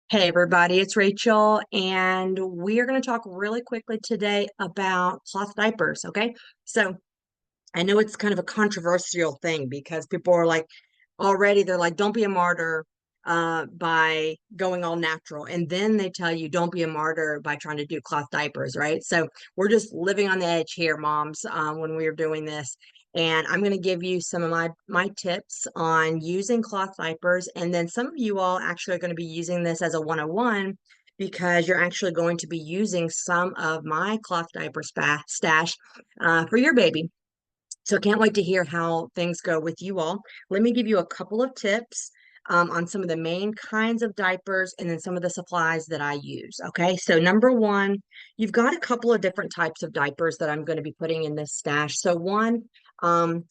Hey everybody, it's Rachel, and we are going to talk really quickly today about cloth diapers. Okay, so I know it's kind of a controversial thing because people are like, already they're like, don't be a martyr by going all natural, and then they tell you don't be a martyr by trying to do cloth diapers, right? So we're just living on the edge here, moms, when we are doing this. And I'm going to give you some of my tips on using cloth diapers, and then some of you all actually are going to be using this as a 101 because you're actually going to be using some of my cloth diaper stash for your baby. So can't wait to hear how things go with you all. Let me give you a couple of tips on some of the main kinds of diapers and then some of the supplies that I use. Okay, so number one, you've got a couple of different types of diapers that I'm going to be putting in this stash. So one, um,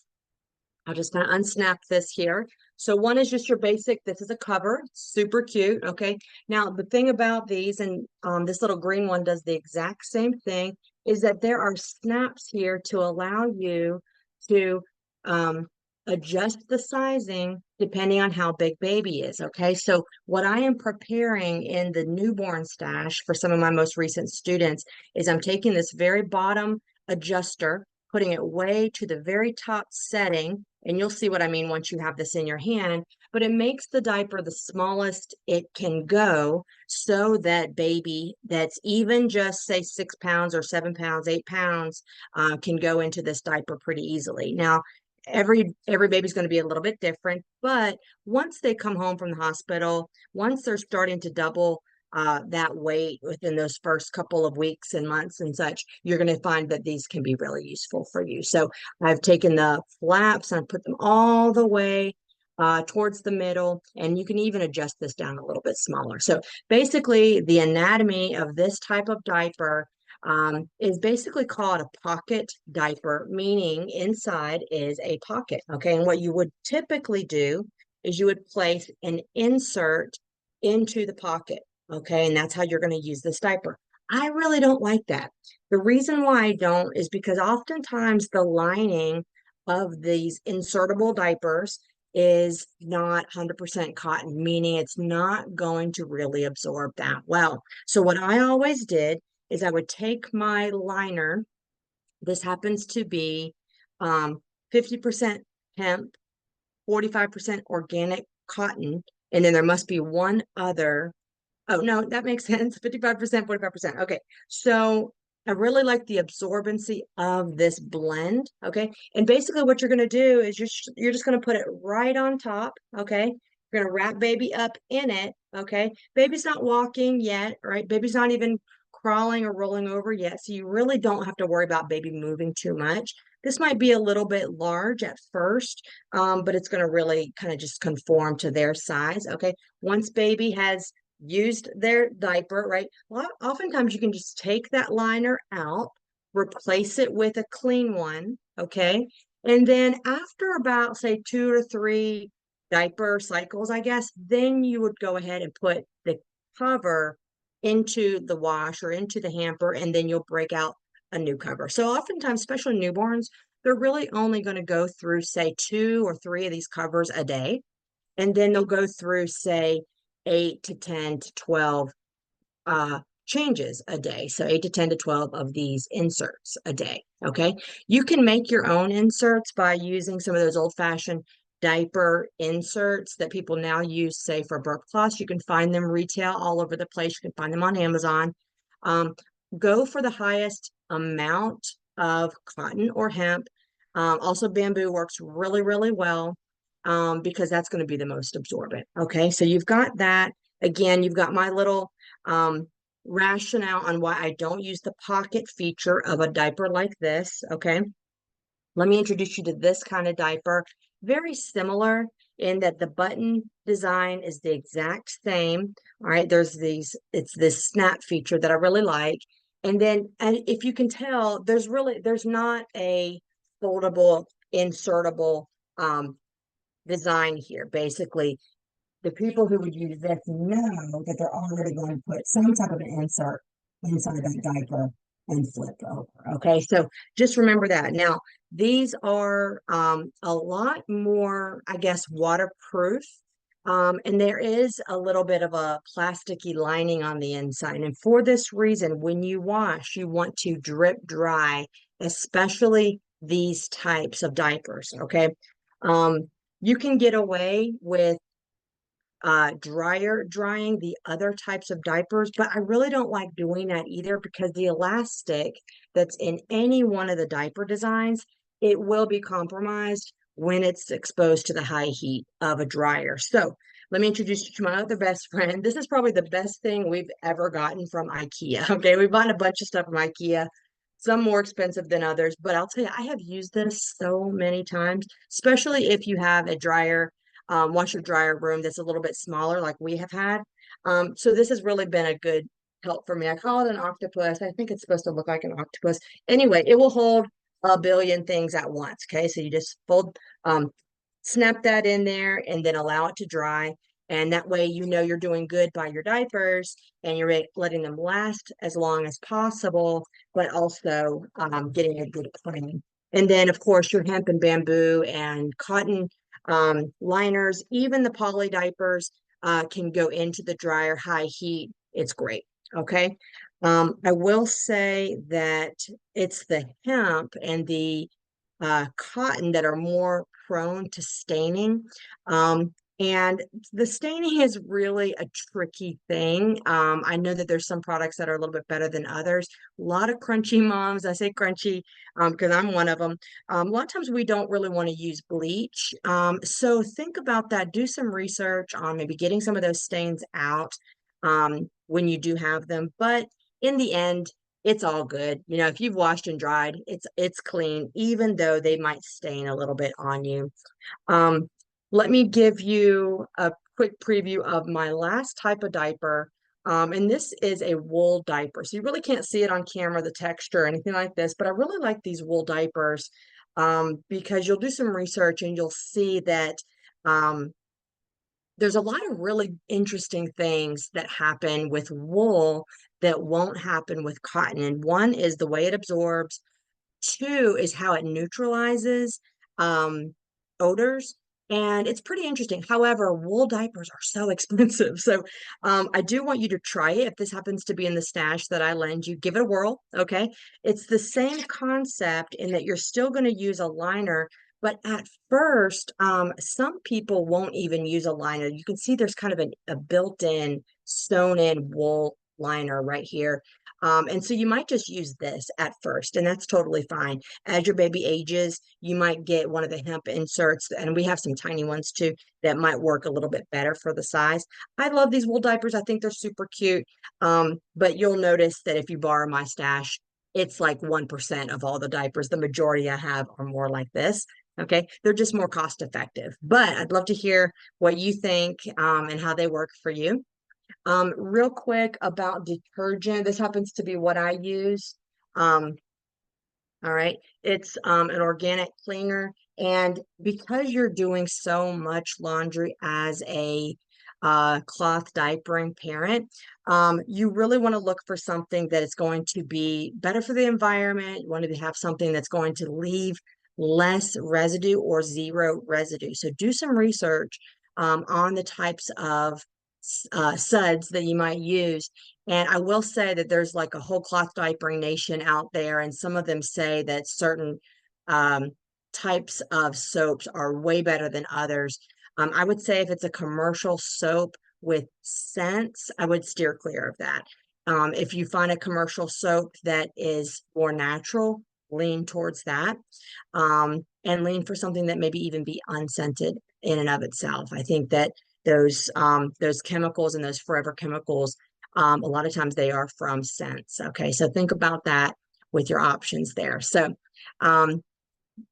I'll just kind of unsnap this here. So one is just your basic, this is a cover, super cute. Okay, now the thing about these, and this little green one does the exact same thing, is that there are snaps here to allow you to um, adjust the sizing depending on how big baby is. Okay, so what I am preparing in the newborn stash for some of my most recent students is I'm taking this very bottom adjuster, putting it way to the very top setting, and you'll see what I mean once you have this in your hand, but it makes the diaper the smallest it can go so that baby that's even just say 6 pounds or 7 pounds, 8 pounds can go into this diaper pretty easily. Now, every baby's going to be a little bit different, but once they come home from the hospital, once they're starting to double that weight within those first couple of weeks and months and such, you're going to find that these can be really useful for you. So I've taken the flaps and I put them all the way towards the middle, and you can even adjust this down a little bit smaller. So basically, the anatomy of this type of diaper is basically called a pocket diaper, meaning inside is a pocket. Okay, and what you would typically do is you would place an insert into the pocket. Okay, and that's how you're going to use this diaper. I really don't like that. The reason why I don't is because oftentimes the lining of these insertable diapers is not 100% cotton, meaning it's not going to really absorb that well. So what I always did is I would take my liner. This happens to be 50% hemp, 45% organic cotton, and then there must be one other. Oh, no, that makes sense. 55%, 45%. Okay. So I really like the absorbency of this blend. Okay. And basically what you're going to do is you're just going to put it right on top. Okay. You're going to wrap baby up in it. Okay. Baby's not walking yet, right? Baby's not even crawling or rolling over yet. So you really don't have to worry about baby moving too much. This might be a little bit large at first, but it's going to really kind of just conform to their size. Okay. Once baby has used their diaper, right? Well, oftentimes you can just take that liner out, replace it with a clean one, okay? And then after about, say, 2 to 3 diaper cycles, I guess, then you would go ahead and put the cover into the wash or into the hamper, and then you'll break out a new cover. So oftentimes, especially newborns, they're really only going to go through, say, 2 or 3 of these covers a day. And then they'll go through, say, 8 to 10 to 12 changes a day. So 8 to 10 to 12 of these inserts a day. Okay. You can make your own inserts by using some of those old-fashioned diaper inserts that people now use, say, for burp cloths. You can find them retail all over the place. You can find them on Amazon. Um, go for the highest amount of cotton or hemp. Also, bamboo works really, really well because that's going to be the most absorbent. Okay, so you've got that. Again, you've got my little rationale on why I don't use the pocket feature of a diaper like this. Okay, let me introduce you to this kind of diaper. Very similar in that the button design is the exact same. All right, it's this snap feature that I really like. And if you can tell, there's not a foldable, insertable design here. Basically, the people who would use this know that they're already going to put some type of an insert inside that diaper and flip over. Okay, so just remember that. Now, these are a lot more, I guess, waterproof And there is a little bit of a plasticky lining on the inside. And for this reason, when you wash, you want to drip dry, especially these types of diapers. Okay. You can get away with dryer drying the other types of diapers, but I really don't like doing that either because the elastic that's in any one of the diaper designs, it will be compromised when it's exposed to the high heat of a dryer. So let me introduce you to my other best friend. This is probably the best thing we've ever gotten from IKEA. Okay, we've bought a bunch of stuff from IKEA, some more expensive than others, but I'll tell you, I have used this so many times, especially if you have a dryer washer dryer room that's a little bit smaller, like we have had. So this has really been a good help for me. I call it an octopus. I think it's supposed to look like an octopus. Anyway, it will hold a billion things at once. Okay, so you just snap that in there and then allow it to dry. And that way, you know you're doing good by your diapers and you're letting them last as long as possible, but also getting a good clean. And then, of course, your hemp and bamboo and cotton liners, even the poly diapers can go into the dryer high heat. It's great. Okay. I will say that it's the hemp and the cotton that are more prone to staining. And the staining is really a tricky thing. I know that there's some products that are a little bit better than others. A lot of crunchy moms, I say crunchy because I'm one of them. A lot of times we don't really want to use bleach. So think about that. Do some research on maybe getting some of those stains out when you do have them. But in the end, it's all good. You know, if you've washed and dried, it's clean, even though they might stain a little bit on you. Um, Let me give you a quick preview of my last type of diaper. And this is a wool diaper. So you really can't see it on camera, the texture or anything like this, but I really like these wool diapers because you'll do some research and you'll see that um, there's a lot of really interesting things that happen with wool that won't happen with cotton. And one is the way it absorbs. Two is how it neutralizes um, odors. And it's pretty interesting. However, wool diapers are so expensive. So I do want you to try it. If this happens to be in the stash that I lend you, give it a whirl. Okay. It's the same concept in that you're still going to use a liner. But at first, some people won't even use a liner. You can see there's kind of a built-in, sewn-in wool liner right here. And so you might just use this at first, and that's totally fine. As your baby ages, you might get one of the hemp inserts, and we have some tiny ones too that might work a little bit better for the size. I love these wool diapers. I think they're super cute. But you'll notice that if you borrow my stash, it's like 1% of all the diapers. The majority I have are more like this. Okay, they're just more cost effective. But I'd love to hear what you think and how they work for you. Real quick about detergent. This happens to be what I use. Um, all right. It's an organic cleaner. And because you're doing so much laundry as a cloth diapering parent, you really want to look for something that is going to be better for the environment. You want to have something that's going to leave less residue or zero residue. So do some research on the types of suds that you might use. And I will say that there's like a whole cloth diapering nation out there, and some of them say that certain um, types of soaps are way better than others. I would say if it's a commercial soap with scents, I would steer clear of that. If you find a commercial soap that is more natural, lean towards that, and lean for something that maybe even be unscented in and of itself. I think that those chemicals and those forever chemicals, a lot of times they are from scents. Okay, so think about that with your options there. So um,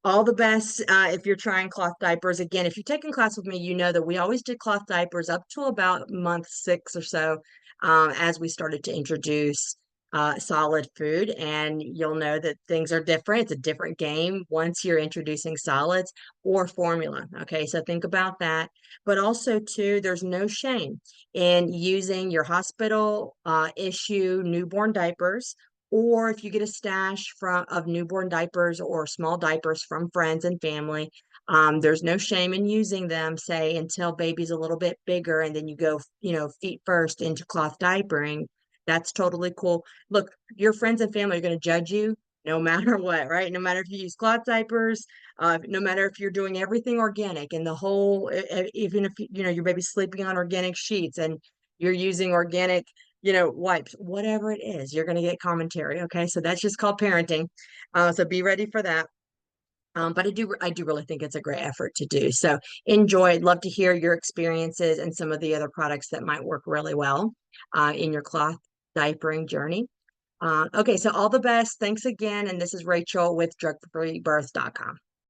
all the best if you're trying cloth diapers. Again, if you're taking class with me, you know that we always did cloth diapers up to about month 6 or so as we started to introduce solid food. And you'll know that things are different. It's a different game once you're introducing solids or formula. Okay, so think about that. But also, too, there's no shame in using your hospital issue newborn diapers, or if you get a stash of newborn diapers or small diapers from friends and family, There's no shame in using them, say, until baby's a little bit bigger, and then you go, feet first into cloth diapering. That's totally cool. Look, your friends and family are going to judge you no matter what, right? No matter if you use cloth diapers, no matter if you're doing everything organic and the whole, even if your baby's sleeping on organic sheets and you're using organic, wipes, whatever it is, you're going to get commentary. Okay, so that's just called parenting. So be ready for that. But I do really think it's a great effort to do. So enjoy. I'd love to hear your experiences and some of the other products that might work really well in your cloth diapering journey. Okay, so all the best. Thanks again. And this is Rachel with drugfreebirth.com.